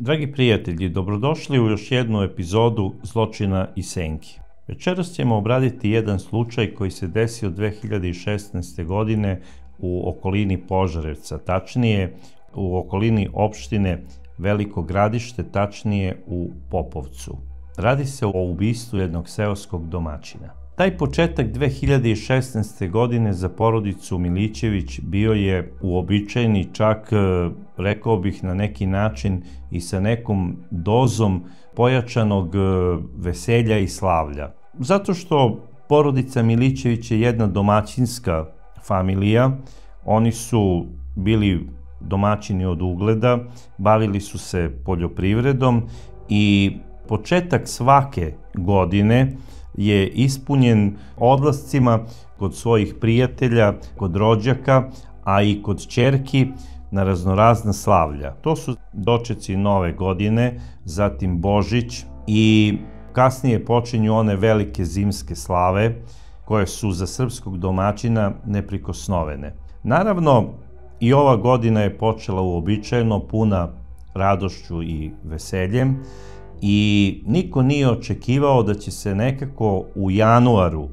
Dragi prijatelji, dobrodošli u još jednu epizodu Zločina i senki. Večeras ćemo obraditi jedan slučaj koji se desio 2016. godine u okolini Požarevca, tačnije u okolini opštine Veliko Gradište, tačnije u Popovcu. Radi se o ubistvu jednog seoskog domaćina. Taj početak 2016. godine za porodicu Milićević bio je uobičajeni, čak rekao bih na neki način i sa nekom dozom pojačanog veselja i slavlja. Zato što porodica Milićević je jedna domaćinska familija, oni su bili domaćini od ugleda, bavili su se poljoprivredom i početak svake godine je ispunjen odlascima kod svojih prijatelja, kod rođaka, a i kod ćerki na raznorazna slavlja. To su dočeci Nove godine, zatim Božić i kasnije počinju one velike zimske slave koje su za srpskog domaćina neprikosnovene. Naravno, i ova godina je počela uobičajeno, puna radošću i veseljem, i niko nije očekivao da će se nekako u januaru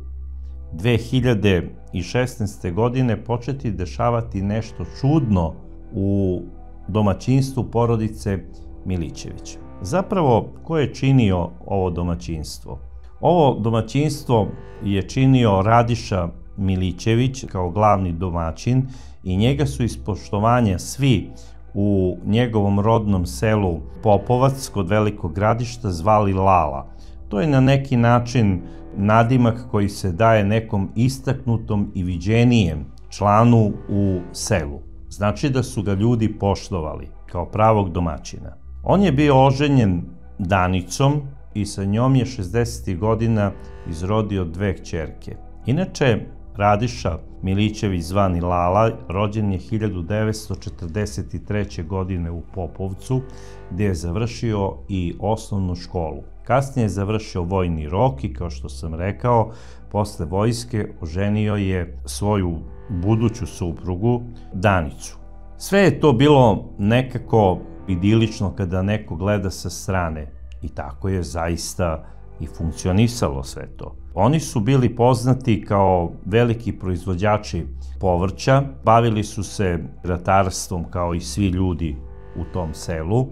2016. godine početi dešavati nešto čudno u domaćinstvu porodice Milićević. Zapravo, ko je činio ovo domaćinstvo? Ovo domaćinstvo je činio Radiša Milićević kao glavni domaćin i njega su iz poštovanja svi u njegovom rodnom selu Popovac kod Velikog Gradišta zvali Lala. To je na neki način nadimak koji se daje nekom istaknutom i viđenijem članu u selu. Znači da su ga ljudi poštovali kao pravog domaćina. On je bio oženjen Danicom i sa njom je 60. godina izrodio dve kćerke. Inače, Radiša Milićević zvani Lala rođen je 1943. godine u Popovcu, gde je završio i osnovnu školu. Kasnije je završio vojni rok i, kao što sam rekao, posle vojske oženio je svoju buduću suprugu Danicu. Sve je to bilo nekako idilično kada neko gleda sa strane i tako je zaista i funkcionisalo sve to. Oni su bili poznati kao veliki proizvođači povrća, bavili su se ratarstvom kao i svi ljudi u tom selu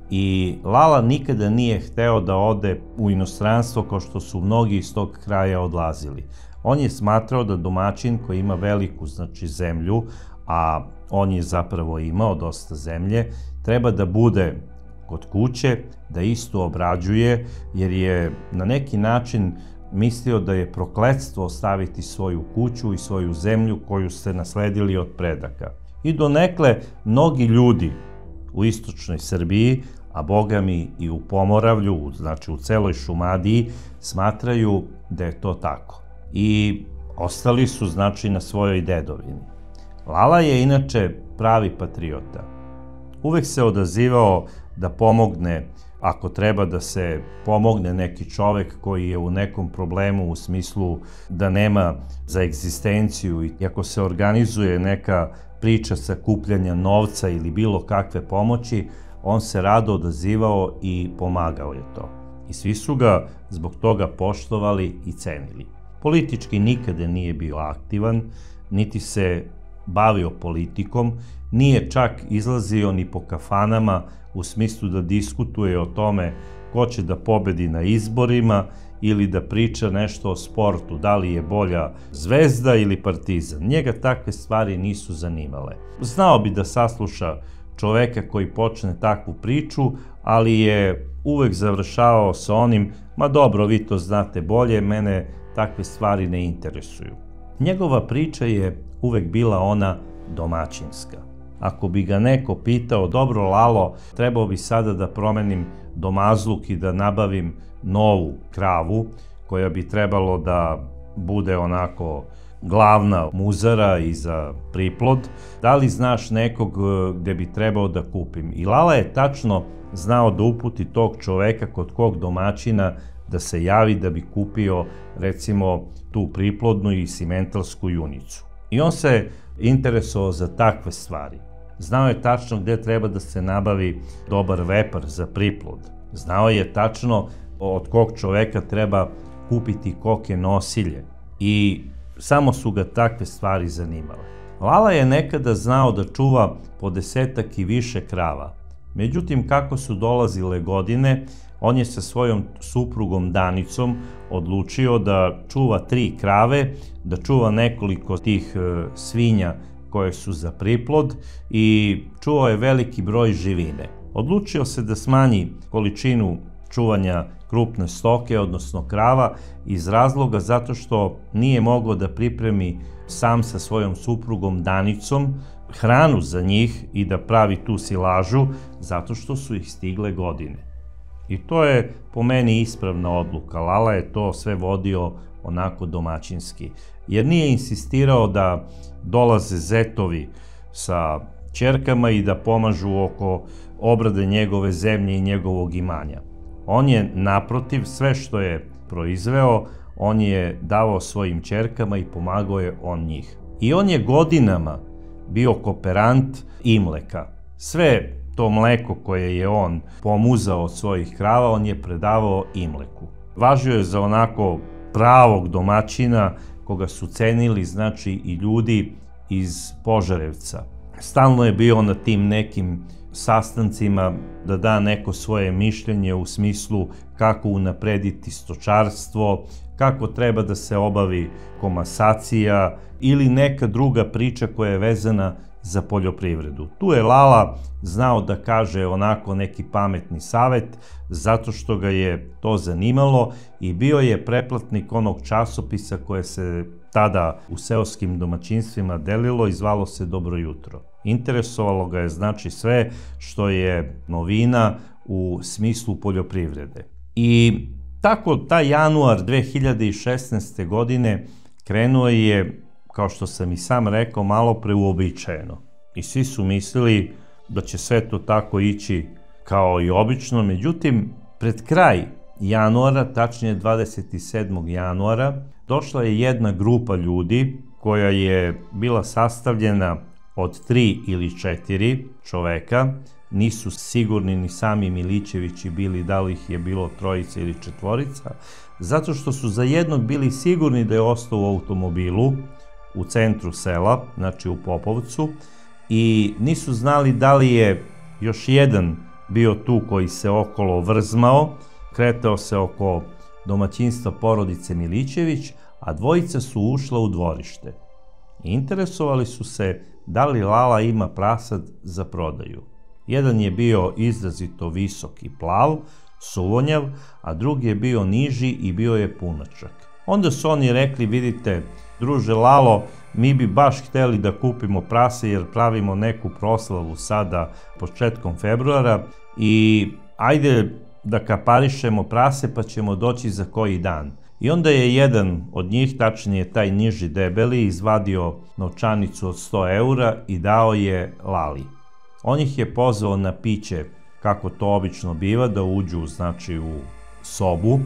i Lala nikada nije hteo da ode u inostranstvo kao što su mnogi iz tog kraja odlazili. On je smatrao da domaćin koji ima veliku, zemlju, a on je zapravo imao dosta zemlje, treba da bude kod kuće, da isto obrađuje, jer je na neki način mislio da je prokletstvo ostaviti svoju kuću i svoju zemlju koju ste nasledili od predaka. I donekle mnogi ljudi u istočnoj Srbiji, a bogami i u Pomoravlju, znači u celoj Šumadiji, smatraju da je to tako. I ostali su, na svojoj dedovini. Lala je inače pravi patriota. Uvek se odazivao da pomogne, ako treba da se pomogne neki čovek koji je u nekom problemu u smislu da nema za egzistenciju i ako se organizuje neka priča sakupljanja novca ili bilo kakve pomoći, on se rado odazivao i pomagao je to. I svi su ga zbog toga poštovali i cenili. Politički nikada nije bio aktivan, niti se bavio politikom, nije čak izlazio ni po kafanama u smislu da diskutuje o tome ko će da pobedi na izborima ili da priča nešto o sportu, da li je bolja Zvezda ili Partizan. Njega takve stvari nisu zanimale. Znao bi da sasluša čoveka koji počne takvu priču, ali je uvek završavao sa onim: ma dobro, vi to znate bolje, mene takve stvari ne interesuju. Njegova priča je uvek bila ona domaćinska. Ako bi ga neko pitao: dobro Lalo, trebao bi sada da promenim domazluk i da nabavim novu kravu koja bi trebalo da bude onako glavna muzara i za priplod, da li znaš nekog gde bi trebao da kupim? I Lala je tačno znao da uputi tog čoveka kod kog domaćina da se javi da bi kupio, recimo, tu priplodnu i simentalsku junicu. I on se interesovao za takve stvari. Znao je tačno gde treba da se nabavi dobar vepar za priplod. Znao je tačno od kog čoveka treba kupiti koke nosilje i samo su ga takve stvari zanimale. Lala je nekada znao da čuva po 10-ak i više krava. Međutim, kako su dolazile godine, on je sa svojom suprugom Danicom odlučio da čuva 3 krave, da čuva nekoliko tih svinja koje su za priplod i čuvao je veliki broj živine. Odlučio se da smanji količinu čuvanja krupne stoke, odnosno krava, iz razloga zato što nije mogao da pripremi sam sa svojom suprugom Danicom hranu za njih i da pravi tu silažu, zato što su ih stigle godine. I to je po meni ispravna odluka. Lala je to sve vodio onako domaćinski, jer nije insistirao da dolaze zetovi sa ćerkama i da pomažu oko obrade njegove zemlje i njegovog imanja. On je, naprotiv, sve što je proizveo, on je davao svojim ćerkama i pomagao je on njih. I on je godinama bio kooperant Imleka. Sve to mleko koje je on pomuzao od svojih krava, on je predavao Imleku. Važio je za onako pravog domaćina koga su cenili, znači, i ljudi iz Požarevca. Stalno je bio na tim nekim sastancima da da neko svoje mišljenje u smislu kako unaprediti stočarstvo, kako treba da se obavi komasacija ili neka druga priča koja je vezana za poljoprivredu. Tu je Lala znao da kaže onako neki pametni savet, zato što ga je to zanimalo i bio je pretplatnik onog časopisa koje se tada u seoskim domaćinstvima delilo i zvalo se Dobro jutro. Interesovalo ga je, znači, sve što je novina u smislu poljoprivrede. I tako taj januar 2016. godine krenuo je, kao što sam i sam rekao, malo preuobičajeno. I svi su mislili da će sve to tako ići kao i obično. Međutim, pred kraj januara, tačnije 27. januara, došla je jedna grupa ljudi koja je bila sastavljena od 3 ili 4 čoveka. Nisu sigurni ni sami Milićevići bili da li ih je bilo 3 ili 4, zato što su za jednog bili sigurni da je ostao u automobilu u centru sela, znači u Popovcu, i nisu znali da li je još jedan bio tu koji se okolo vrzmao, kretao se oko domaćinstva porodice Milićević, a 2 su ušla u dvorište. Interesovali su se da li Lala ima prasad za prodaju. Jedan je bio izrazito visok i plav, suvonjav, a drugi je bio niži i bio je punačak. Onda su oni rekli, vidite, druže Lalo, mi bi baš hteli da kupimo prase jer pravimo neku proslavu sada početkom februara i ajde da kaparišemo prase pa ćemo doći za koji dan. I onda je jedan od njih, tačnije taj niži debeli, izvadio novčanicu od 100 eura i dao je Lali. On ih je pozvao na piće, kako to obično biva, da uđu, znači, u sobu.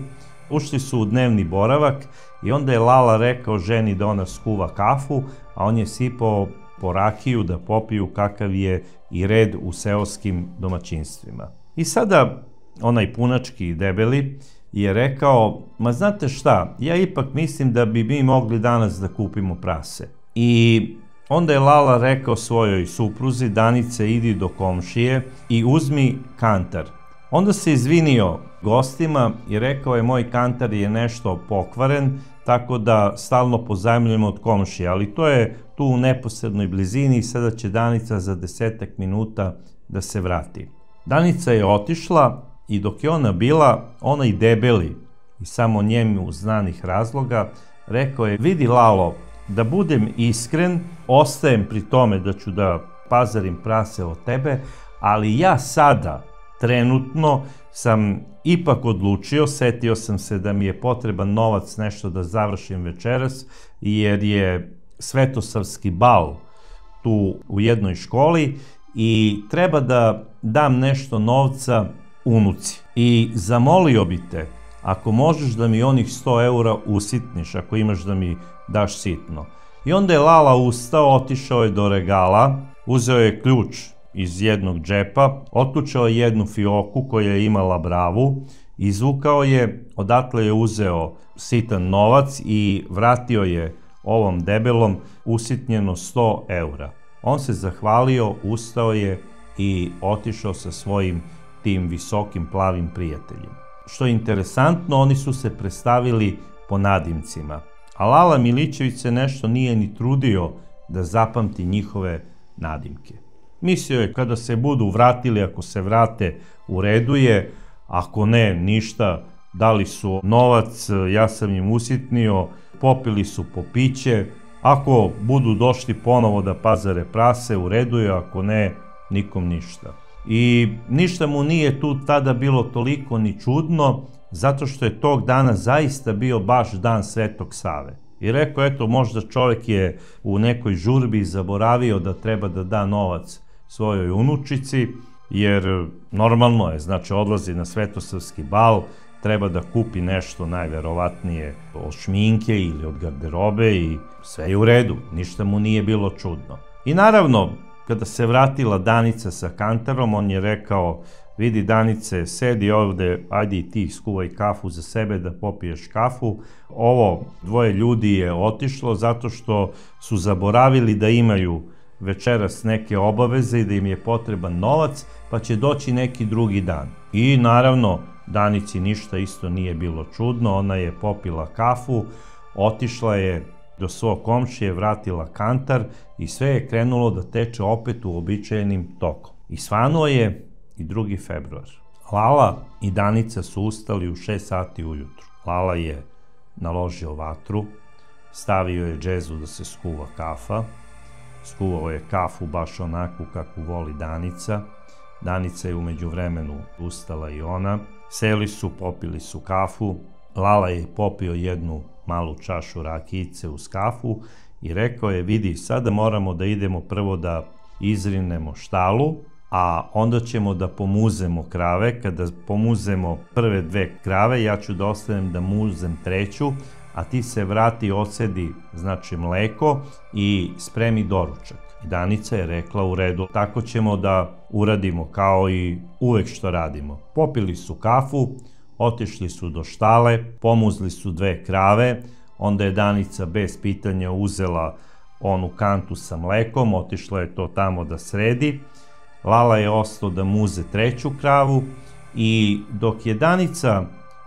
Ušli su u dnevni boravak i onda je Lala rekao ženi da ona skuva kafu, a on je sipao po rakiju da popiju, kakav je i red u seoskim domaćinstvima. I sada onaj punački i debeli je rekao, ma znate šta, ja ipak mislim da bi mi mogli danas da kupimo prase. I onda je Lala rekao svojoj supruzi, Danice, idi do komšije i uzmi kantar. Onda se izvinio gostima i rekao je, moj kantar je nešto pokvaren, tako da stalno pozajmljujemo od komšije, ali to je tu u neposrednoj blizini i sada će Danica za 10 minuta da se vrati. Danica je otišla i dok je ona bila, onaj debeli, i samo njemu znanih razloga, rekao je, vidi Lalo, da budem iskren, ostajem pri tome da ću da pazarim prase od tebe, ali ja sada, trenutno, sam ipak odlučio, setio sam se da mi je potreban novac nešto da završim večeras, jer je svetosavski bal tu u jednoj školi i treba da dam nešto novca unuci. I zamolio bi te, ako možeš da mi onih 100 eura usitniš, ako imaš da mi daš sitno. I onda je Lala ustao, otišao je do regala uzeo je ključ iz jednog džepa, otključao je jednu fioku koja je imala bravu, izvukao je, odatle je uzeo sitan novac i vratio je ovom debelom usitnjeno 100 eura. On se zahvalio, ustao je i otišao sa svojim tim visokim plavim prijateljem. Što je interesantno, oni su se predstavili po nadimcima, a Lala Milićević se nešto nije ni trudio da zapamti njihove nadimke. Mislio je kada se budu vratili, ako se vrate, u redu je, ako ne, ništa, dali su novac, ja sam im usitnio, popili su po piće, ako budu došli ponovo da pazare prase, u redu je, ako ne, nikom ništa. I ništa mu nije tu tada bilo toliko ni čudno, zato što je tog dana zaista bio baš dan Svetog Save. I rekao, eto, možda čovjek je u nekoj žurbi zaboravio da treba da da novac svojoj unučici, jer normalno je, znači odlazi na svetosavski bal, treba da kupi nešto najverovatnije od šminke ili od garderobe i sve je u redu, ništa mu nije bilo čudno. I naravno, kada se vratila Danica sa kantarom, on je rekao, vidi Danice, sedi ovde, ajde i ti skuvaj kafu za sebe da popiješ kafu. Ovo dvoje ljudi je otišlo zato što su zaboravili da imaju večeras neke obaveze i da im je potreban novac, pa će doći neki drugi dan. I naravno, Danici ništa isto nije bilo čudno, ona je popila kafu, otišla je do svog komšije, vratila kantar i sve je krenulo da teče opet uobičajenim tokom. I svanuo je i 2. februar. Lala i Danica su ustali u 6 sati ujutru. Lala je naložio vatru, stavio je džezu da se skuva kafa, skuvao je kafu baš onako kako voli Danica. Danica je umeđu vremenu ustala i ona. Seli su, popili su kafu. Lala je popio jednu malu čašu rakijice uz kafu i rekao je, vidi, sada moramo da idemo prvo da izrinemo štalu, a onda ćemo da pomuzemo krave. Kada pomuzemo prve 2 krave, ja ću da ostanem da muzem 3, a ti se vrati, odsedi, znači mleko i spremi doručak. I Danica je rekla, u redu, tako ćemo da uradimo kao i uvek što radimo. Popili su kafu, otišli su do štale, pomuzli su 2 krave, onda je Danica bez pitanja uzela onu kantu sa mlekom, otišla je to tamo da sredi. Lala je ostao da muze 3. kravu i dok je Danica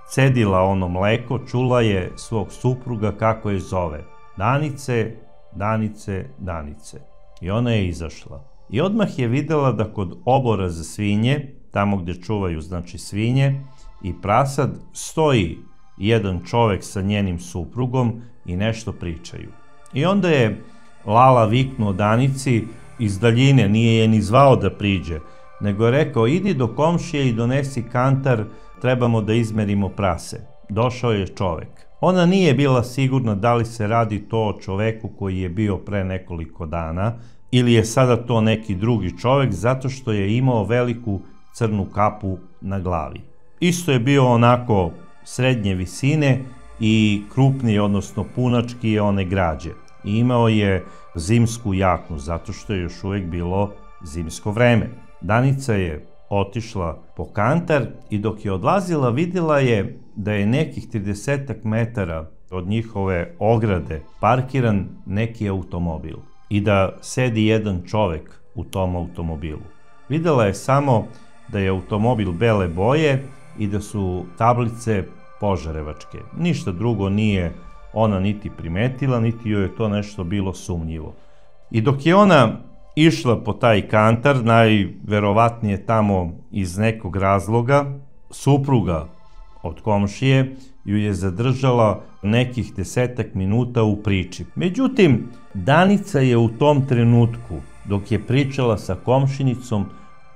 cedila ono mleko, čula je svog supruga kako je zove. Danice, Danice, Danice. I ona je izašla. I odmah je videla da kod obora za svinje, tamo gde čuvaju znači svinje i prasad, stoji jedan čovek sa njenim suprugom i nešto pričaju. I onda je Lala viknuo Danici iz daljine, nije je ni zvao da priđe, nego je rekao, idi do komšije i donesi kantar, trebamo da izmerimo prase. Došao je čovek. Ona nije bila sigurna da li se radi to o čoveku koji je bio pre nekoliko dana ili je sada to neki drugi čovek, zato što je imao veliku crnu kapu na glavi. Isto je bio onako srednje visine i krupnije, odnosno punački je one građe. I imao je zimsku jaknu, zato što je još uvek bilo zimsko vreme. Danica je otišla po kantar i dok je odlazila videla je da je nekih 30 metara od njihove ograde parkiran neki automobil i da sedi jedan čovek u tom automobilu. Videla je samo da je automobil bele boje i da su tablice požarevačke. Ništa drugo nije ona niti primetila, niti joj je to nešto bilo sumnjivo. I dok je ona išla po taj kantar, najverovatnije tamo iz nekog razloga, supruga od komšije ju je zadržala nekih 10 minuta u priči. Međutim, Danica je u tom trenutku, dok je pričala sa komšinicom,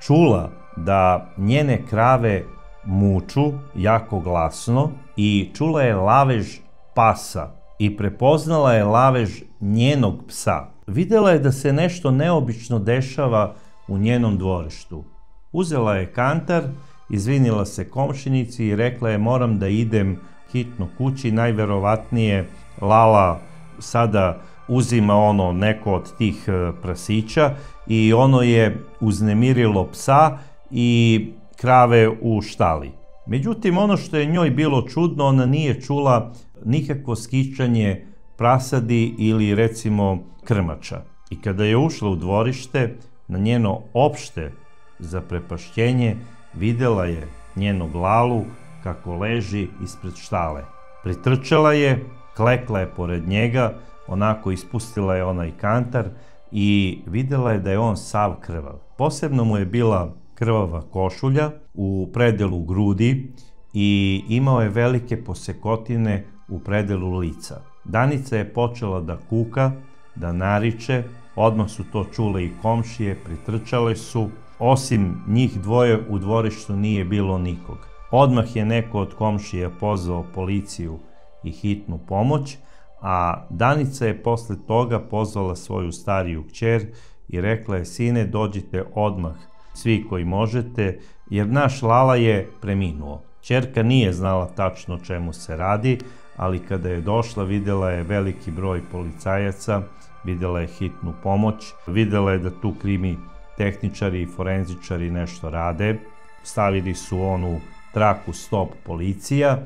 čula da njene krave muču jako glasno i čula je lavež pasa i prepoznala je lavež njenog psa. Videla je da se nešto neobično dešava u njenom dvorištu. Uzela je kantar, izvinila se komšinici i rekla je, moram da idem hitno kući, najverovatnije Lala sada uzima neko od tih prasića i ono je uznemirilo psa i krave u štali. Međutim, ono što je njoj bilo čudno, ona nije čula nikakvo skičanje prasadi ili recimo krmača. I kada je ušla u dvorište, na njeno opšte zaprepašćenje videla je njenog Lalu kako leži ispred štale. Pritrčala je, klekla je pored njega, onako ispustila je onaj kantar i videla je da je on sav krvav. Posebno mu je bila krvava košulja u predelu grudi i imao je velike posekotine u predelu lica. Danica je počela da kuka, da nariče, odmah su to čule i komšije, pritrčale su. Osim njih dvoje u dvorištu nije bilo nikog. Odmah je neko od komšija pozvao policiju i hitnu pomoć, a Danica je posle toga pozvala svoju stariju kćer i rekla je: sine, dođite odmah, svi koji možete, jer naš Lala je preminuo. Ćerka nije znala tačno o čemu se radi, ali kada je došla videla je veliki broj policajaca, videla je hitnu pomoć, videla je da tu krimi tehničari i forenzičari nešto rade, stavili su onu traku stop policija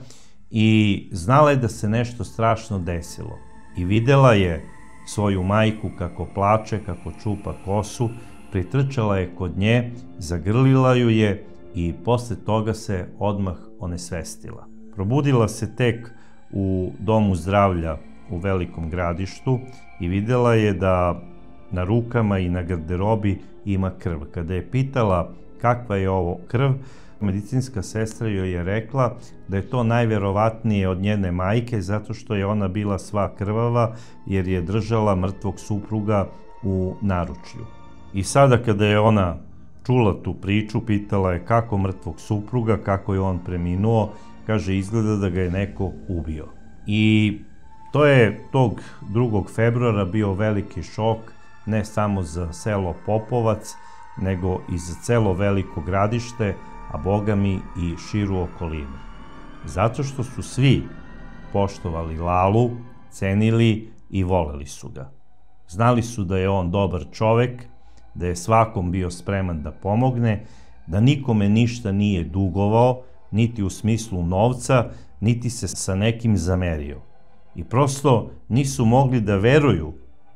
i znala je da se nešto strašno desilo. I videla je svoju majku kako plače, kako čupa kosu, pritrčala je kod nje, zagrlila ju je i posle toga se odmah onesvestila. Probudila se tek u domu zdravlja u Velikom Gradištu i videla je da na rukama i na garderobi ima krv. Kada je pitala kakva je ovo krv, medicinska sestra joj je rekla da je to najverovatnije od njene majke, zato što je ona bila sva krvava jer je držala mrtvog supruga u naručju. I sada kada je ona čula tu priču, pitala je kako mrtvog supruga, kako je on preminuo, kaže izgleda da ga je neko ubio. I to je tog 2. februara bio veliki šok, ne samo za selo Popovac, nego i za celo Veliko Gradište, a bogami i širu okolinu. Zato što su svi poštovali Lalu, cenili i voleli su ga. Znali su da je on dobar čovek, da je svakom bio spreman da pomogne, da nikome ništa nije dugovao, niti u smislu novca, niti se sa nekim zamerio. I prosto nisu mogli da veruju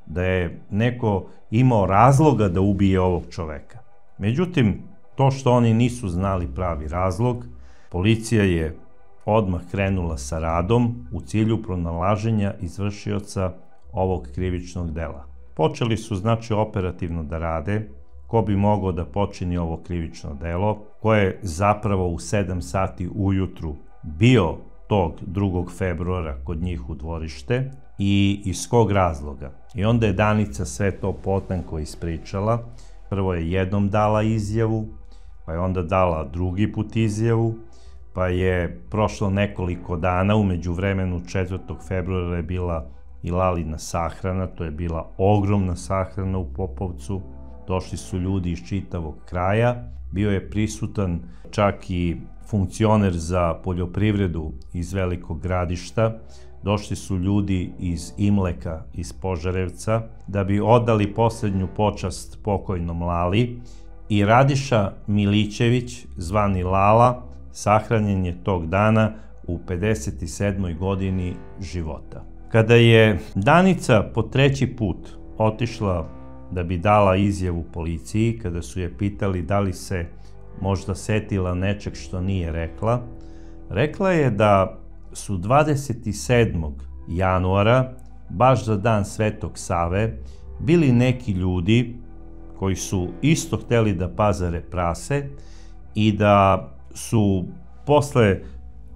da je neko imao razloga da ubije ovog čoveka. Međutim, to što oni nisu znali pravi razlog, policija je odmah krenula sa radom u cilju pronalaženja izvršioca ovog krivičnog dela. Počeli su, znači, operativno da rade, ko bi mogao da počini ovo krivično delo, ko je zapravo u 7 sati ujutru bio tog 2. februara kod njih u dvorište i iz kog razloga. I onda je Danica sve to potanko ispričala. Prvo je jednom dala izjavu, pa je onda dala drugi put izjavu, pa je prošlo nekoliko dana, u međuvremenu 4. februara je bila i Lalina sahrana, to je bila ogromna sahrana u Popovcu, došli su ljudi iz čitavog kraja, bio je prisutan čak i funkcioner za poljoprivredu iz Velikog Gradišta, došli su ljudi iz Imleka, iz Požarevca, da bi odali poslednju počast pokojnom Lali, i Radiša Milićević, zvani Lala, sahranjen je tog dana u 57. godini života. Kada je Danica po 3. put otišla da bi dala izjavu policiji, kada su je pitali da li se možda setila nečeg što nije rekla, rekla je da su 27. januara, baš za dan Svetog Save, bili neki ljudi koji su isto hteli da pazare prase i da su posle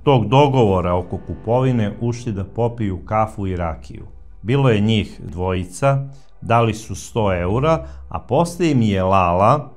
tog dogovora oko kupovine ušli da popiju kafu i rakiju. Bilo je njih dvojica, dali su 100 eura, a posle im je Lala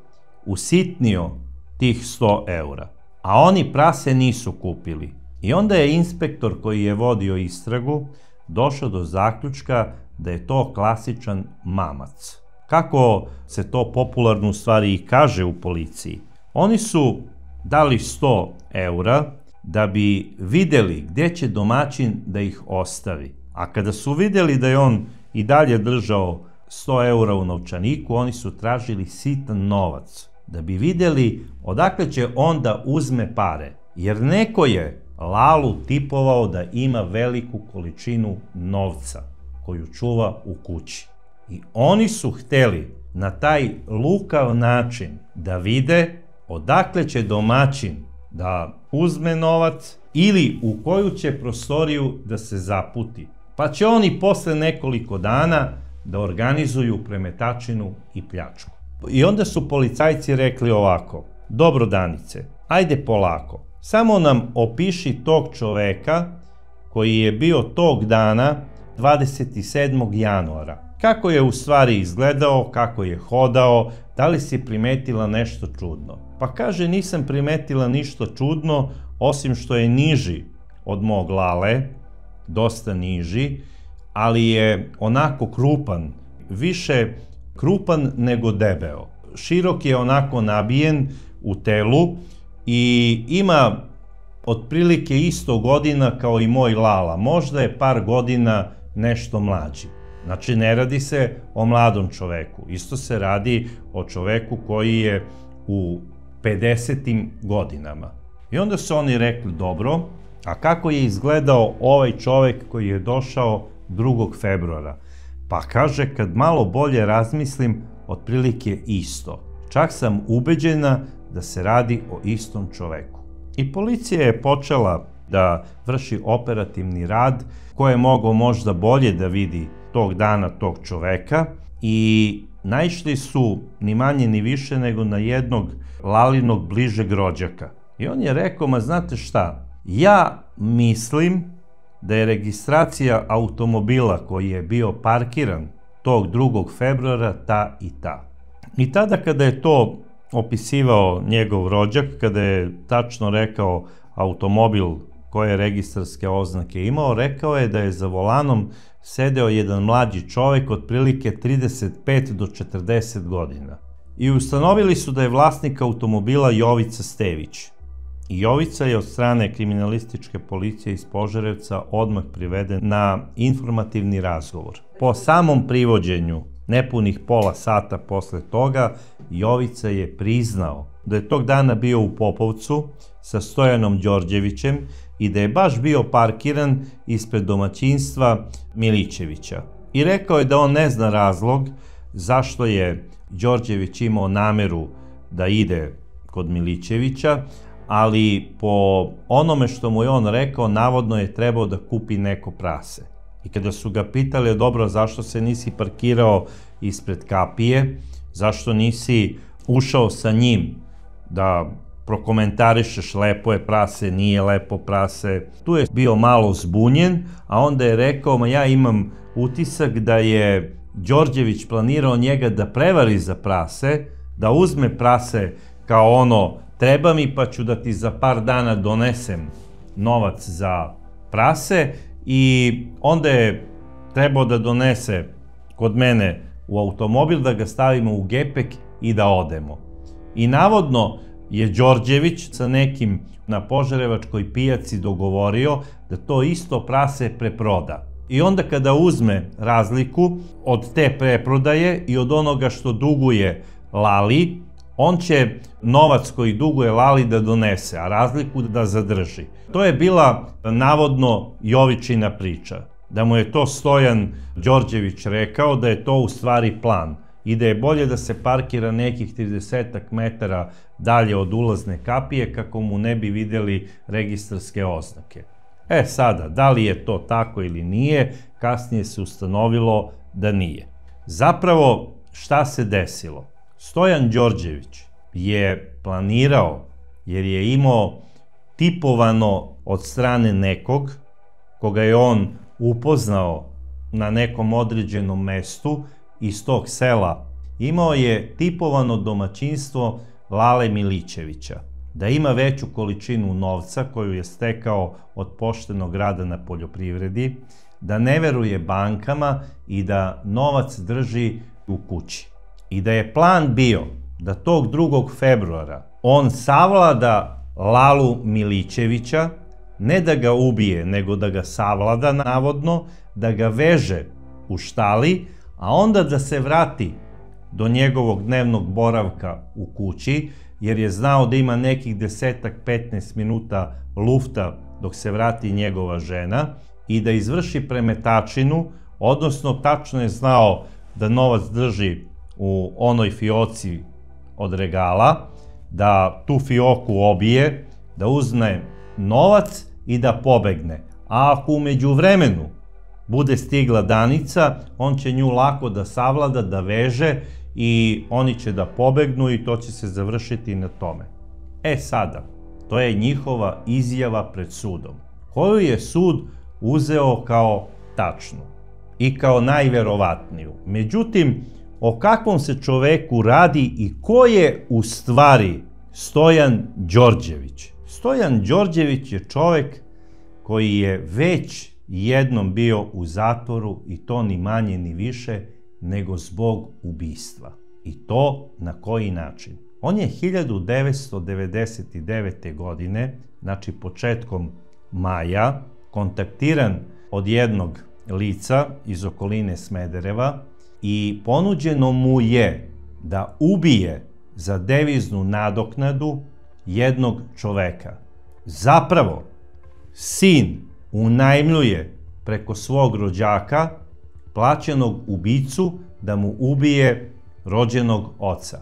usitnio tih 100 eura. A oni prase nisu kupili. I onda je inspektor koji je vodio istragu došao do zaključka da je to klasičan mamac. Kako se to popularno u stvari i kaže u policiji? Oni su dali 100 eura da bi videli gde će domaćin da ih ostavi. A kada su videli da je on i dalje držao 100 eura u novčaniku, oni su tražili sitan novac, da bi vidjeli odakle će on da uzme pare. Jer neko je Lalu tipovao da ima veliku količinu novca koju čuva u kući. I oni su hteli na taj lukav način da vide odakle će domaćin da uzme novac ili u koju će prostoriju da se zaputi. Pa će oni posle nekoliko dana da organizuju premetačinu i pljačku. I onda su policajci rekli ovako: dobro Danice, ajde polako, samo nam opiši tog čoveka koji je bio tog dana 27. januara. Kako je u stvari izgledao, kako je hodao, da li si primetila nešto čudno? Pa kaže, nisam primetila ništa čudno, osim što je niži od mog Lale, dosta niži, ali je onako krupan, više krupan nego debeo. Širok je onako nabijen u telu i ima otprilike isto godina kao i moj Lala, možda je par godina nešto mlađi. Znači, ne radi se o mladom čoveku, isto se radi o čoveku koji je u 50. godinama. I onda su oni rekli, dobro, a kako je izgledao ovaj čovek koji je došao 2. februara? Pa kaže, kad malo bolje razmislim, otprilike isto. Čak sam ubeđena da se radi o istom čoveku. I policija je počela da vrši operativni rad, ko je mogao možda bolje da vidi tog dana tog čoveka, i naišli su ni manje ni više nego na jednog Lalinog bližeg rođaka. I on je rekao, ma znate šta, ja mislim da je registracija automobila koji je bio parkiran tog 2. februara ta i ta. I tada kada je to opisivao njegov rođak, kada je tačno rekao automobil koje registarske oznake imao, rekao je da je za volanom sedeo jedan mlađi čovek otprilike 35 do 40 godina. I ustanovili su da je vlasnik automobila Jovica Stević. I Jovica je od strane kriminalističke policije iz Požarevca odmah priveden na informativni razgovor. Po samom privođenju, nepunih pola sata posle toga, Jovica je priznao da je tog dana bio u Popovcu sa Stojanom Đorđevićem i da je baš bio parkiran ispred domaćinstva Milićevića. I rekao je da on ne zna razlog zašto je Đorđević imao nameru da ide kod Milićevića, ali po onome što mu je on rekao, navodno je trebao da kupi neko prase. I kada su ga pitali, dobro, zašto se nisi parkirao ispred kapije, zašto nisi ušao sa njim da prokomentarišeš lepo je prase, nije lepo prase, tu je bio malo zbunjen, a onda je rekao, ma ja imam utisak da je Đorđević planirao njega da prevari za prase, da uzme prase kao ono, treba mi pa ću da ti za par dana donesem novac za prase, i onda je trebao da donese kod mene u automobil, da ga stavimo u gepek i da odemo. I navodno je Đorđević sa nekim na Požarevačkoj pijaci dogovorio da to isto prase preproda. I onda kada uzme razliku od te preprodaje i od onoga što duguje Lali, on će novac koji duguje Lali da donese, a razliku da zadrži. To je bila navodno Jovičina priča, da mu je to Stojan Đorđević rekao, da je to u stvari plan i da je bolje da se parkira nekih 30 metara dalje od ulazne kapije kako mu ne bi vidjeli registarske oznake. E sada, da li je to tako ili nije, kasnije se ustanovilo da nije. Zapravo, šta se desilo? Stojan Đorđević je planirao, jer je imao tipovano od strane nekog, koga je on upoznao na nekom određenom mestu iz tog sela, imao je tipovano domaćinstvo Lale Milićevića, da ima veću količinu novca koju je stekao od poštenog rada na poljoprivredi, da ne veruje bankama i da novac drži u kući. I da je plan bio da tog 2. februara on savlada Lalu Milićevića, ne da ga ubije, nego da ga savlada navodno, da ga veže u štali, a onda da se vrati do njegovog dnevnog boravka u kući, jer je znao da ima nekih 10-15 minuta lufta dok se vrati njegova žena, i da izvrši premetačinu, odnosno tačno je znao da novac drži u onoj fioci od regala, da tu fioku obije, da uzme novac i da pobegne. A ako u međuvremenu bude stigla Danica, on će nju lako da savlada, da veže i oni će da pobegnu i to će se završiti na tome. E sada, to je njihova izjava pred sudom, koju je sud uzeo kao tačnu i kao najverovatniju. Međutim, o kakvom se čoveku radi i ko je u stvari Stojan Đorđević? Stojan Đorđević je čovek koji je već jednom bio u zatvoru, i to ni manje ni više nego zbog ubistva. I to na koji način? On je 1999. godine, znači početkom maja, kontaktiran od jednog lica iz okoline Smedereva i ponuđeno mu je da ubije za deviznu nadoknadu jednog čoveka. Zapravo, sin unajmljuje preko svog rođaka plaćenog ubicu da mu ubije rođenog oca.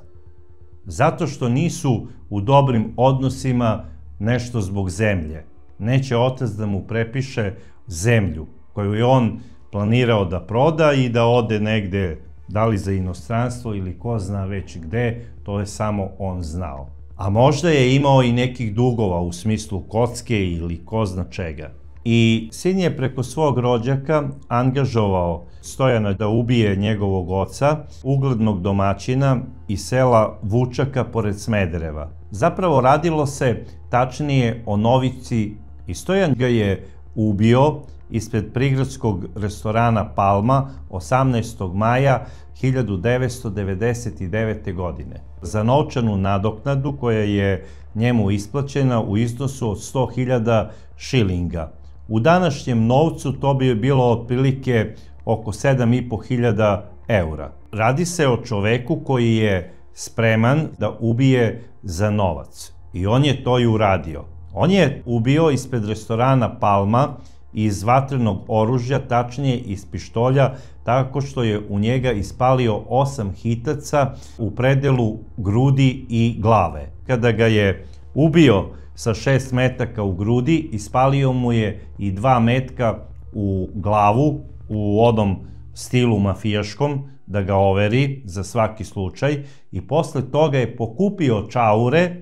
Zato što nisu u dobrim odnosima, nešto zbog zemlje. Neće otac da mu prepiše zemlju koju je on planirao da proda i da ode negde, da li za inostranstvo ili ko zna već gde, to je samo on znao. A možda je imao i nekih dugova u smislu kocke ili ko zna čega. I sin je preko svog rođaka angažovao Stojana da ubije njegovog oca, uglednog domaćina iz sela Vučaka pored Smedereva. Zapravo radilo se tačnije o Novici i Stojan ga je ubio ispred prigradskog restorana Palma 18. maja 1999. godine za novčanu nadoknadu koja je njemu isplaćena u iznosu od 100.000 šilinga. U današnjem novcu to bi bilo otprilike oko 7.500 eura. Radi se o čoveku koji je spreman da ubije za novac. I on je to i uradio. On je ubio ispred restorana Palma iz vatrenog oružja, tačnije iz pištolja, tako što je u njega ispalio 8 hitaca u predelu grudi i glave. Kada ga je ubio sa 6 metaka u grudi, ispalio mu je i 2 metka u glavu, u onom stilu mafijaškom, da ga overi za svaki slučaj, i posle toga je pokupio čaure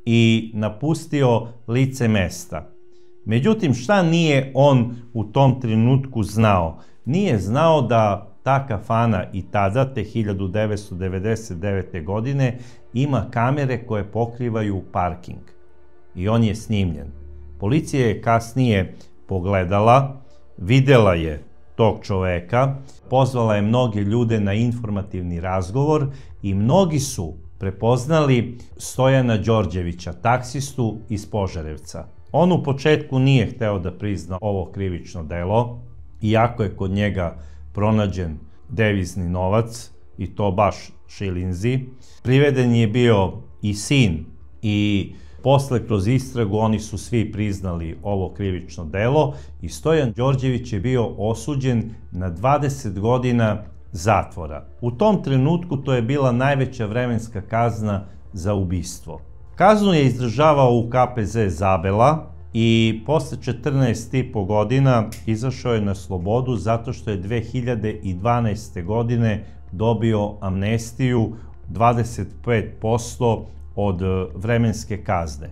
i napustio lice mesta. Međutim, šta nije on u tom trenutku znao? Nije znao da ta kafana i tada, te 1999. godine, ima kamere koje pokrivaju parking. I on je snimljen. Policija je kasnije pogledala, videla je tog čoveka, pozvala je mnoge ljude na informativni razgovor i mnogi su prepoznali Stojana Đorđevića, taksistu iz Požarevca. On u početku nije hteo da prizna ovo krivično delo, iako je kod njega pronađen devizni novac, i to baš šilinzi. Priveden je bio i sin, i posle kroz istragu oni su svi priznali ovo krivično delo i Stojan Đorđević je bio osuđen na 20 godina zatvora. U tom trenutku to je bila najveća vremenska kazna za ubistvo. Kaznu je izdržavao u KPZ Zabela i posle 14,5 godina izašao je na slobodu zato što je 2012. godine dobio amnestiju 25% od vremenske kazne.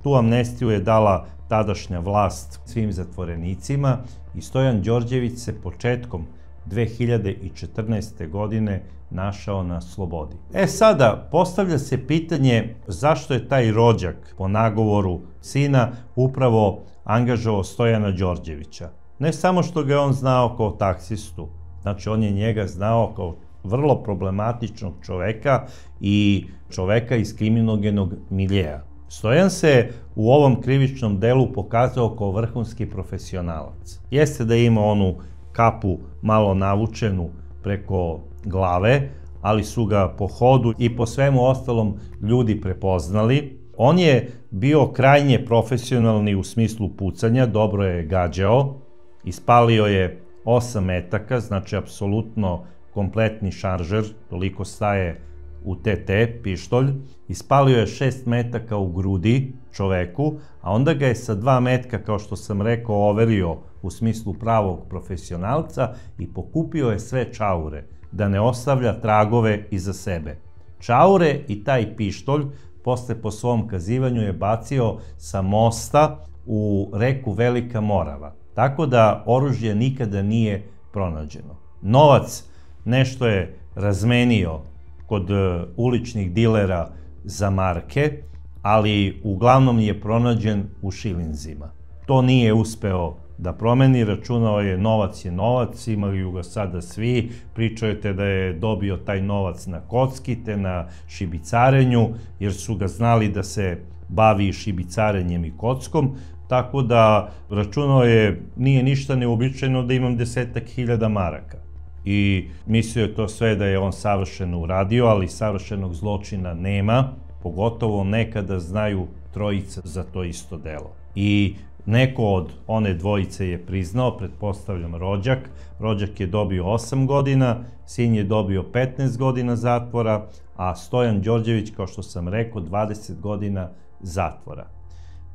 Tu amnestiju je dala tadašnja vlast svim zatvorenicima i Stojan Đorđević se početkom 2014. godine našao na slobodi. Sada, postavlja se pitanje zašto je taj rođak po nagovoru sina upravo angažovao Stojana Đorđevića. Ne samo što ga je on znao kao taksistu, znači on je njega znao kao vrlo problematičnog čoveka i čoveka iz kriminogenog miljeja. Stojan se u ovom krivičnom delu pokazao kao vrhunski profesionalac. Jeste da ima onu kapu malo navučenu preko glave, ali su ga po hodu i po svemu ostalom ljudi prepoznali. On je bio krajnje profesionalni u smislu pucanja, dobro je gađao, ispalio je 8 metaka, znači apsolutno kompletni šaržer, toliko staje u TT, pištolj, ispalio je 6 metaka u grudi čoveku, a onda ga je sa 2 metka, kao što sam rekao, overio u smislu pravog profesionalca i pokupio je sve čaure, da ne ostavlja tragove iza sebe. Čaure i taj pištolj posle po svom kazivanju je bacio sa mosta u reku Velika Morava. Tako da oružje nikada nije pronađeno. Novac nešto je razmenio kod uličnih dilera za marke, ali uglavnom je pronađen u šilinzima. To nije uspeo da promeni, računao je novac, imaju ga sada svi, pričajte da je dobio taj novac na kocki, te na šibicarenju, jer su ga znali da se bavi šibicarenjem i kockom, tako da računao je, nije ništa neobičajno da imam 10.000 maraka. I mislio je to sve da je on savršeno uradio, ali savršenog zločina nema, pogotovo nekada znaju trojica za to isto delo. I neko od one dvojice je priznao, pretpostavljam rođak. Rođak je dobio 8 godina, sin je dobio 15 godina zatvora, a Stojan Đorđević, kao što sam rekao, 20 godina zatvora.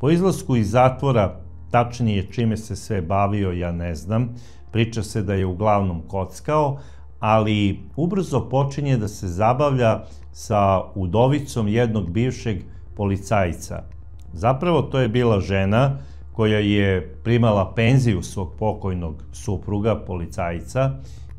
Po izlasku iz zatvora, tačnije čime se sve bavio, ja ne znam, priča se da je uglavnom kockao, ali ubrzo počinje da se zabavlja sa udovicom jednog bivšeg policajca. Zapravo to je bila žena koja je primala penziju svog pokojnog supruga, policajca,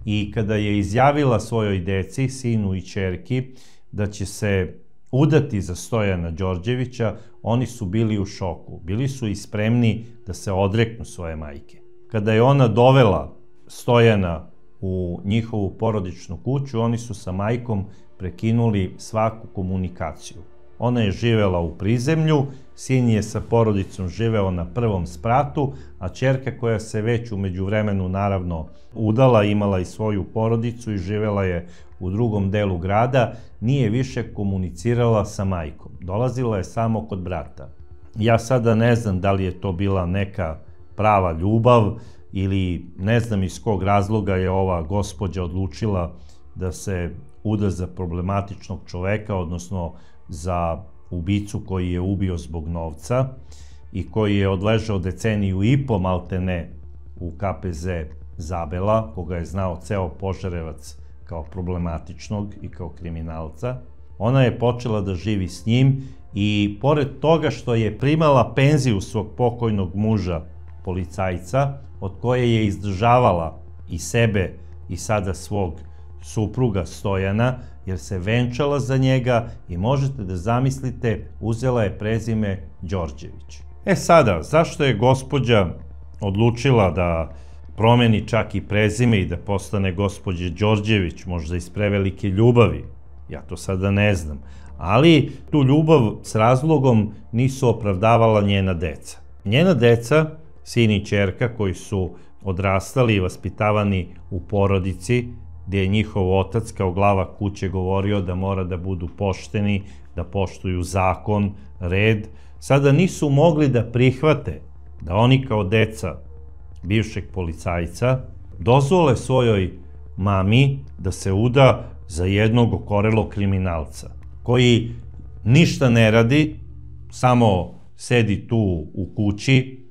i kada je izjavila svojoj deci, sinu i ćerki, da će se udati za Stojana Đorđevića, oni su bili u šoku. Bili su i spremni da se odreknu svoje majke. Kada je ona dovela Stojana u njihovu porodičnu kuću, oni su sa majkom prekinuli svaku komunikaciju. Ona je živela u prizemlju, sin je sa porodicom živeo na prvom spratu, a ćerka koja se već u međuvremenu naravno udala, imala i svoju porodicu i živela je u drugom delu grada, nije više komunicirala sa majkom. Dolazila je samo kod brata. Ja sada ne znam da li je to bila neka prava ljubav ili ne znam iz kog razloga je ova gospođa odlučila da se uda za problematičnog čoveka, odnosno za ubicu koji je ubio zbog novca i koji je odležao deceniju i po maltene u KPZ Zabela, koga je znao ceo Požarevac kao problematičnog i kao kriminalca. Ona je počela da živi s njim i pored toga što je primala penziju svog pokojnog muža, policajca, od koje je izdržavala i sebe i sada svog supruga Stojana, jer se venčala za njega i možete da zamislite, uzela je prezime Đorđević. Sada, zašto je gospođa odlučila da promeni čak i prezime i da postane gospođa Đorđević, možda iz prevelike ljubavi? Ja to sada ne znam. Ali tu ljubav s razlogom nisu opravdavala njena deca. Njena deca, sin i ćerka koji su odrastali i vaspitavani u porodici, gdje je njihov otac kao glava kuće govorio da mora da budu pošteni, da poštuju zakon, red, sada nisu mogli da prihvate da oni kao deca bivšeg policajca dozvole svojoj mami da se uda za jednog okorelog kriminalca, koji ništa ne radi, samo sedi tu u kući,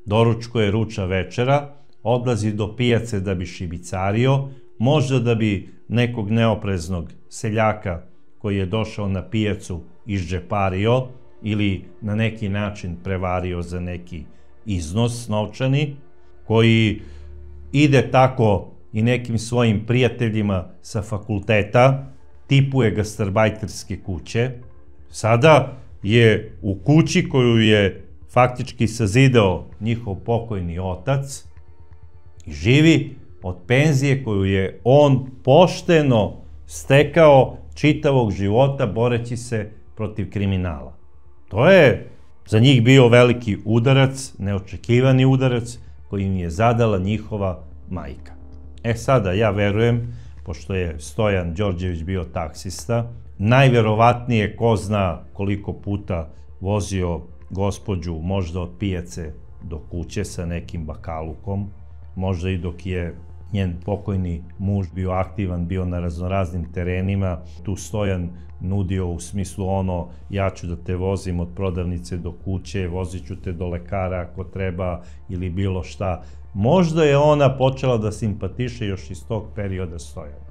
doručkuje, ruča večera, odlazi do pijace da bi šibicario, možda da bi nekog neopreznog seljaka koji je došao na pijacu išđepario ili na neki način prevario za neki iznos novčani, koji ide tako i nekim svojim prijateljima sa fakulteta, tipuje gastarbajterske kuće. Sada je u kući koju je faktički sazidao njihov pokojni otac i živi od penzije koju je on pošteno stekao čitavog života boreći se protiv kriminala. To je za njih bio veliki udarac, neočekivani udarac koji im je zadala njihova majka. E sada, ja verujem, pošto je Stojan Đorđević bio taksista, najverovatnije ko zna koliko puta vozio gospođu možda od pijace do kuće sa nekim bakalukom, možda i dok je njen pokojni muž bio aktivan, bio na raznoraznim terenima, tu Stojan nudio u smislu ono, ja ću da te vozim od prodavnice do kuće, vozit ću te do lekara ako treba ili bilo šta. Možda je ona počela da simpatiše još iz tog perioda Stojana.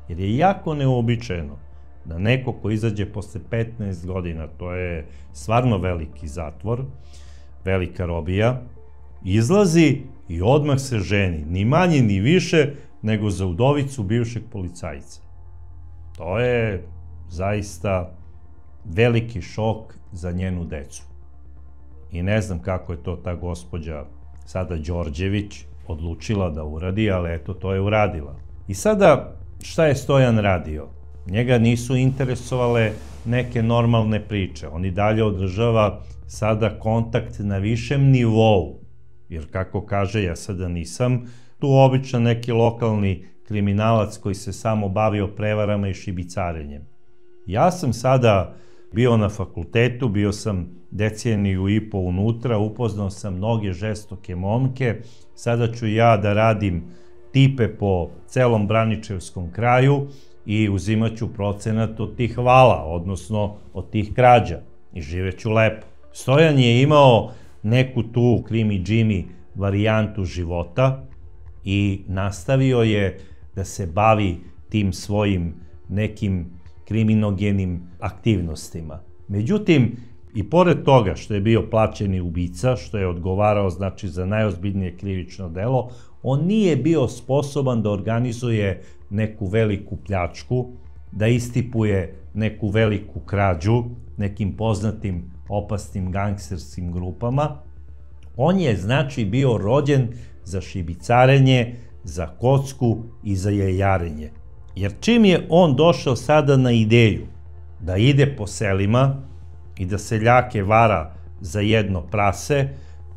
Jer je jako neobičajeno da neko ko izađe posle 15 godina, to je stvarno veliki zatvor, velika robija, izlazi i odmah se ženi, ni manje ni više nego za udovicu bivšeg policajca. To je zaista veliki šok za njenu decu. I ne znam kako je to ta gospođa sada Đorđević odlučila da uradi, ali eto, to je uradila. I sada, šta je Stojan radio? Njega nisu interesovale neke normalne priče. On i dalje održava sada kontakt na višem nivou. Jer kako kaže, ja sada nisam tu običan neki lokalni kriminalac koji se samo bavio prevarama i šibicarenjem. Ja sam sada bio na fakultetu, bio sam deceniju i po unutra, upoznao sam mnoge žestoke momke, sada ću ja da radim tipe po celom Braničevskom kraju i uzimat ću procenat od tih vala, odnosno od tih krađa i živeću lepo. Stojan je imao neku tu krimi-džimi varijantu života i nastavio je da se bavi tim svojim nekim kriminogenim aktivnostima. Međutim, i pored toga što je bio plaćeni ubica, što je odgovarao znači za najozbiljnije krivično delo, on nije bio sposoban da organizuje neku veliku pljačku, da istipuje neku veliku krađu nekim poznatim opasnim gangsterskim grupama. On je znači bio rođen za šibicarenje, za kocku i za jajarenje. Jer čim je on došao sada na ideju da ide po selima i da seljake vara za jedno prase,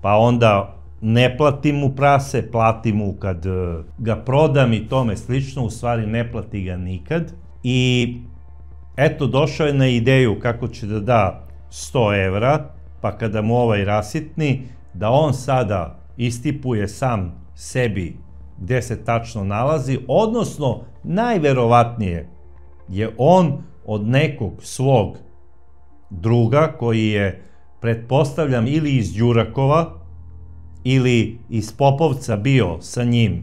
pa onda ne platim mu prase, platim mu kad ga prodam i tome slično, u stvari ne plati ga nikad. I eto, došao je na ideju kako će da da 100 evra, pa kada mu ovaj rasitni, da on sada istipuje sam sebi gde se tačno nalazi, odnosno najverovatnije je on od nekog svog druga koji je, pretpostavljam, ili iz Đurakova ili iz Popovca bio sa njim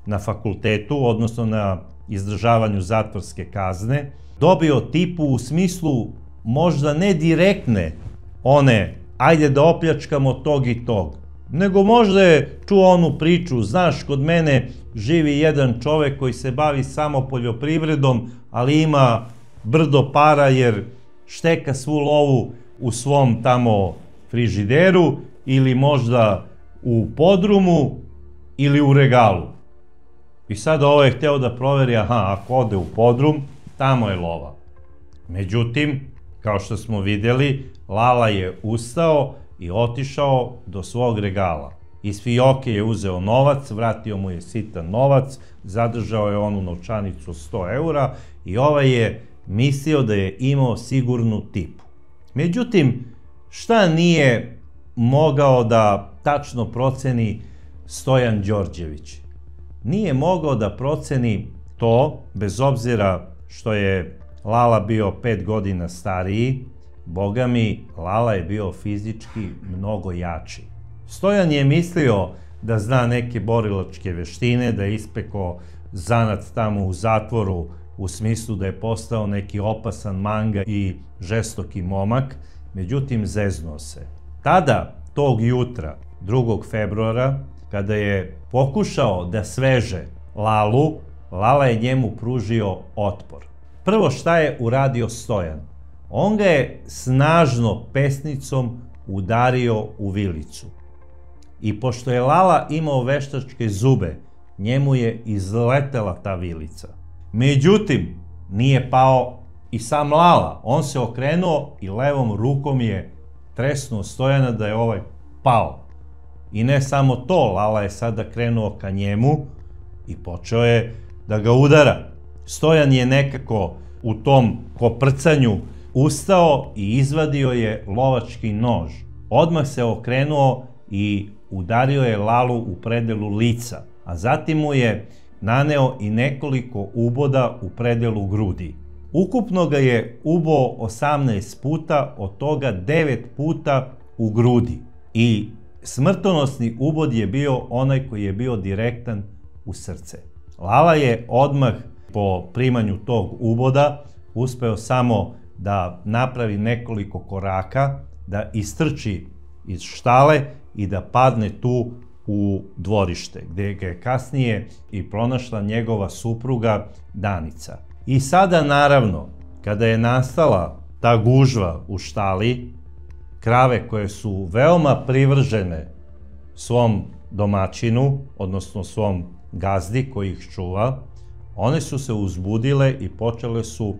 na fakultetu, odnosno na izdržavanju zatvorske kazne, dobio tipu u smislu možda ne direktne one ajde da opljačkamo tog i tog, nego možda je čuo onu priču, znaš, kod mene živi jedan čovek koji se bavi samo poljoprivredom, ali ima brdo para jer šteka svu lovu u svom tamo frižideru ili možda u podrumu ili u regalu. I sada ovo je hteo da proveri, aha, ako ode u podrum, tamo je lova. Međutim, kao što smo vidjeli, Lala je ustao i otišao do svog regala. Iz fioke je uzeo novac, vratio mu je sitan novac, zadržao je onu novčanicu 100 eura i ovaj je mislio da je imao sigurnu tipu. Međutim, šta nije mogao da tačno proceni Stojan Đorđević? Nije mogao da proceni to, bez obzira što je Lala bio 5 godina stariji, boga mi, Lala je bio fizički mnogo jači. Stojan je mislio da zna neke borilačke veštine, da je ispekao zanat tamo u zatvoru, u smislu da je postao neki opasan manga i žestoki momak, međutim zeznuo se. Tada, tog jutra, 2. februara, kada je pokušao da sveže Lalu, Lala je njemu pružio otpor. Prvo šta je uradio Stojan? On ga je snažno pesnicom udario u vilicu. I pošto je Lala imao veštačke zube, njemu je izletela ta vilica. Međutim, nije pao i sam Lala. On se okrenuo i levom rukom je tresnuo Stojana da je ovaj pao. I ne samo to, Lala je sada krenuo ka njemu i počeo je da ga udara. Stojan je nekako u tom koprcanju ustao i izvadio je lovački nož. Odmah se okrenuo i udario je Lalu u predelu lica, a zatim mu je naneo i nekoliko uboda u predelu grudi. Ukupno ga je uboo 18 puta, od toga 9 puta u grudi. I smrtonosni ubod je bio onaj koji je bio direktan u srce. Lala je odmah po primanju tog uboda uspeo samo da napravi nekoliko koraka, da istrči iz štale i da padne tu u dvorište, gde ga je kasnije i pronašla njegova supruga Danica. I sada, naravno, kada je nastala ta gužva u štali, krave koje su veoma privržene svom domaćinu, odnosno svom gazdi koji ih čuva, one su se uzbudile i počele su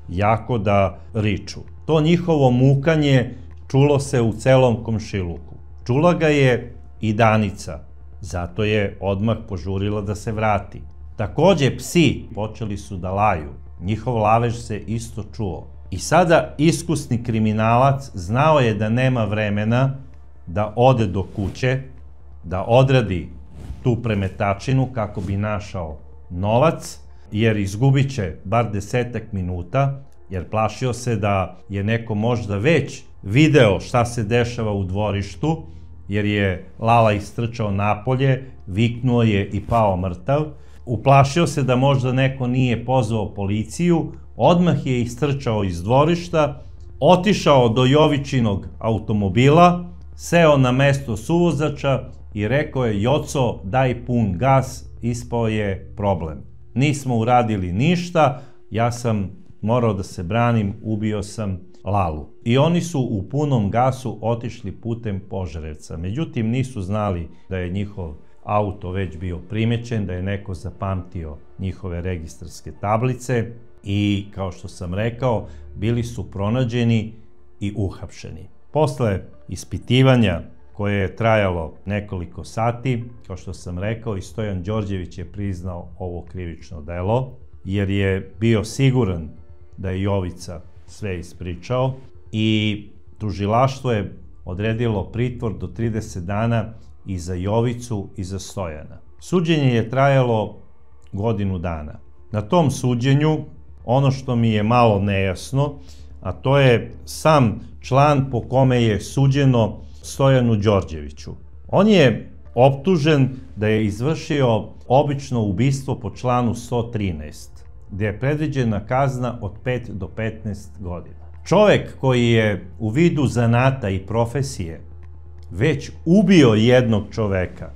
jako da riču. To njihovo mukanje čulo se u celom komšiluku. Čula ga je i Danica, zato je odmah požurila da se vrati. Takođe, psi počeli su da laju, njihov lavež se isto čuo. I sada iskusni kriminalac znao je da nema vremena da ode do kuće, da odradi tu premetačinu kako bi našao novac, jer izgubit će bar 10 minuta, jer plašio se da je neko možda već video šta se dešava u dvorištu, jer je Lala istrčao napolje, viknuo je i pao mrtav. Uplašio se da možda neko nije pozvao policiju, odmah je istrčao iz dvorišta, otišao do Jovičinog automobila, seo na mesto suvozača i rekao je: "Joco, daj pun gas, ispao je problem. Nismo uradili ništa, ja sam morao da se branim, ubio sam Lalu." I oni su u punom gasu otišli putem Požarevca. Međutim, nisu znali da je njihov auto već bio primećen, da je neko zapamtio njihove registarske tablice i, kao što sam rekao, bili su pronađeni i uhapšeni. Posle ispitivanja koje je trajalo nekoliko sati, kao što sam rekao, i Stojan Đorđević je priznao ovo krivično delo, jer je bio siguran da je Jovica sve ispričao, i tužilaštvo je odredilo pritvor do 30 dana i za Jovicu i za Stojana. Suđenje je trajalo godinu dana. Na tom suđenju, ono što mi je malo nejasno, a to je sam član po kome je suđeno Stojanu Đorđeviću. On je optužen da je izvršio obično ubistvo po članu 113, gde je predviđena kazna od 5 do 15 godina. Čovek koji je u vidu zanata i profesije već ubio jednog čoveka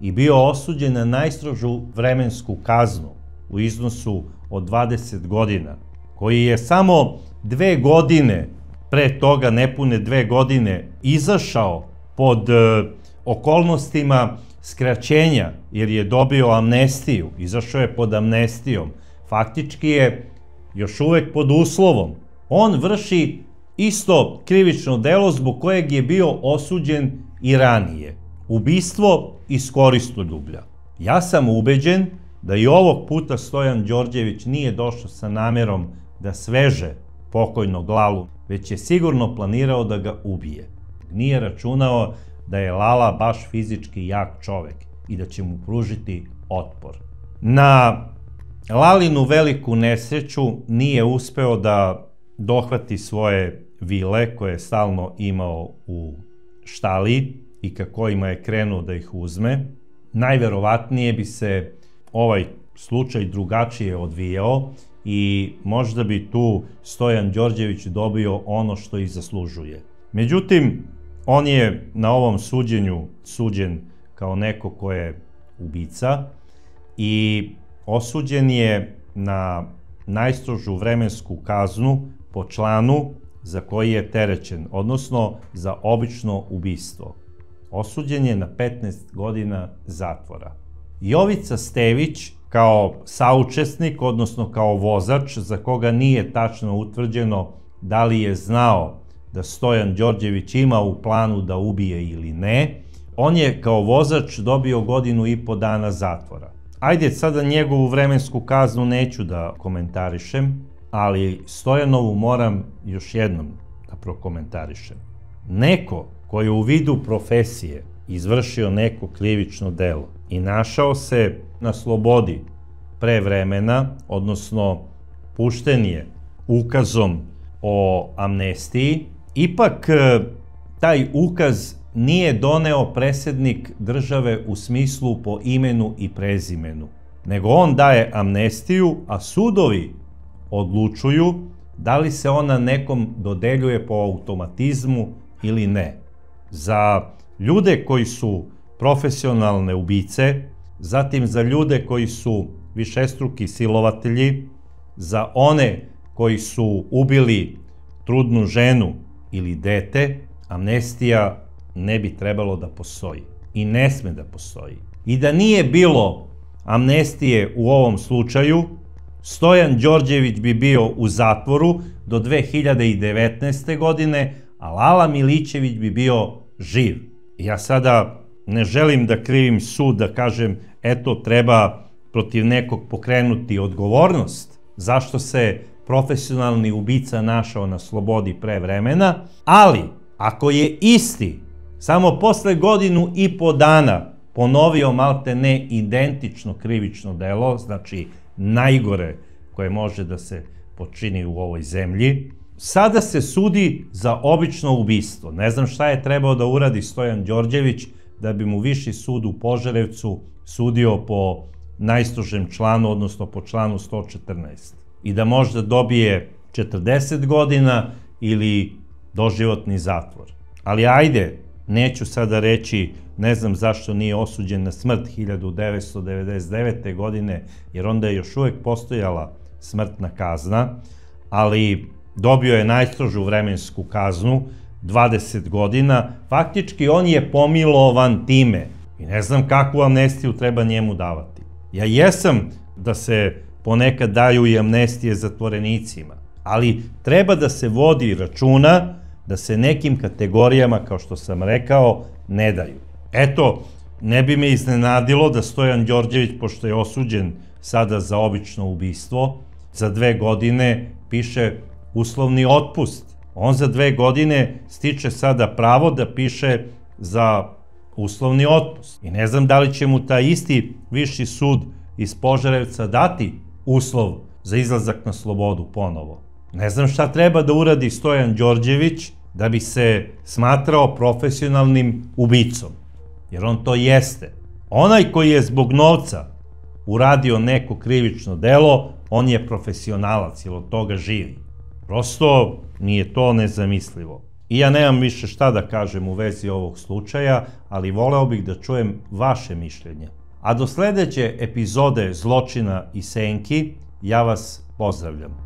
i bio osuđen na najstrožu vremensku kaznu u iznosu od 20 godina, koji je samo 2 godine pre toga, nepune 2 godine, izašao pod okolnostima skraćenja, jer je dobio amnestiju, izašao je pod amnestijom, faktički je još uvek pod uslovom. On vrši isto krivično delo zbog kojeg je bio osuđen i ranije. Ubistvo iz koristoljublja. Ja sam ubeđen da i ovog puta Stojan Đorđević nije došao sa namerom da sveže pokojnog Lalu, već je sigurno planirao da ga ubije. Nije računao da je Lala baš fizički jak čovek i da će mu pružiti otpor. Na Lalinu veliku nesreću nije uspeo da dohvati svoje vile koje je stalno imao u štali i ka kojima je krenuo da ih uzme. Najverovatnije bi se ovaj slučaj drugačije odvijao i možda bi tu Stojan Đorđević dobio ono što i zaslužuje. Međutim, on je na ovom suđenju suđen kao neko ko je ubica i osuđen je na najstrožu vremensku kaznu po članu za koji je terećen, odnosno za obično ubistvo. Osuđen je na 15 godina zatvora. Jovica Stević, kao saučesnik, odnosno kao vozač, za koga nije tačno utvrđeno da li je znao da Stojan Đorđević ima u planu da ubije ili ne, on je kao vozač dobio 1,5 godina zatvora. Ajde, sada njegovu vremensku kaznu neću da komentarišem, ali Stojanovu moram još jednom da prokomentarišem. Neko koji je u vidu profesije izvršio neko krivično delo i našao se na slobodi pre vremena, odnosno pušten je ukazom o amnestiji, ipak taj ukaz nije doneo predsjednik države u smislu po imenu i prezimenu, nego on daje amnestiju, a sudovi odlučuju da li se ona nekom dodeljuje po automatizmu ili ne. Za ljude koji su profesionalne ubice, zatim za ljude koji su višestruki silovatelji, za one koji su ubili trudnu ženu ili dete, amnestija ne bi trebalo da postoji i ne sme da postoji. I da nije bilo amnestije u ovom slučaju, Stojan Đorđević bi bio u zatvoru do 2019. godine, a Lala Milićević bi bio živ. Ja sada ne želim da krivim sud, da kažem, eto, treba protiv nekog pokrenuti odgovornost, zašto se profesionalni ubica našao na slobodi pre vremena, ali ako je isti samo posle 1,5 dana ponovio malte ne identično krivično delo, znači najgore koje može da se počini u ovoj zemlji, sada se sudi za obično ubistvo. Ne znam šta je trebao da uradi Stojan Đorđević da bi mu Viši sud u Požarevcu sudio po najstrožem članu, odnosno po članu 114. I da možda dobije 40 godina ili doživotni zatvor. Ali ajde, neću sada reći, ne znam zašto nije osuđen na smrt 1999. godine, jer onda je još uvek postojala smrtna kazna, ali dobio je najstrožu vremensku kaznu, 20 godina, faktički on je pomilovan time i ne znam kakvu amnestiju treba njemu davati. Ja jesam da se ponekad daju i amnestije zatvorenicima, ali treba da se vodi računa da se nekim kategorijama, kao što sam rekao, ne daju. Eto, ne bi me iznenadilo da Stojan Đorđević, pošto je osuđen sada za obično ubistvo, za 2 godine piše uslovni otpust. On za 2 godine stiče sada pravo da piše za uslovni otpust. I ne znam da li će mu taj isti Viši sud iz Požarevca dati uslov za izlazak na slobodu ponovo. Ne znam šta treba da uradi Stojan Đorđević da bi se smatrao profesionalnim ubicom, jer on to jeste. Onaj koji je zbog novca uradio neko krivično delo, on je profesionalac, jer od toga živi. Prosto nije to nezamislivo. I ja nemam više šta da kažem u vezi ovog slučaja, ali voleo bih da čujem vaše mišljenje. A do sledeće epizode Zločina i senki, ja vas pozdravljam.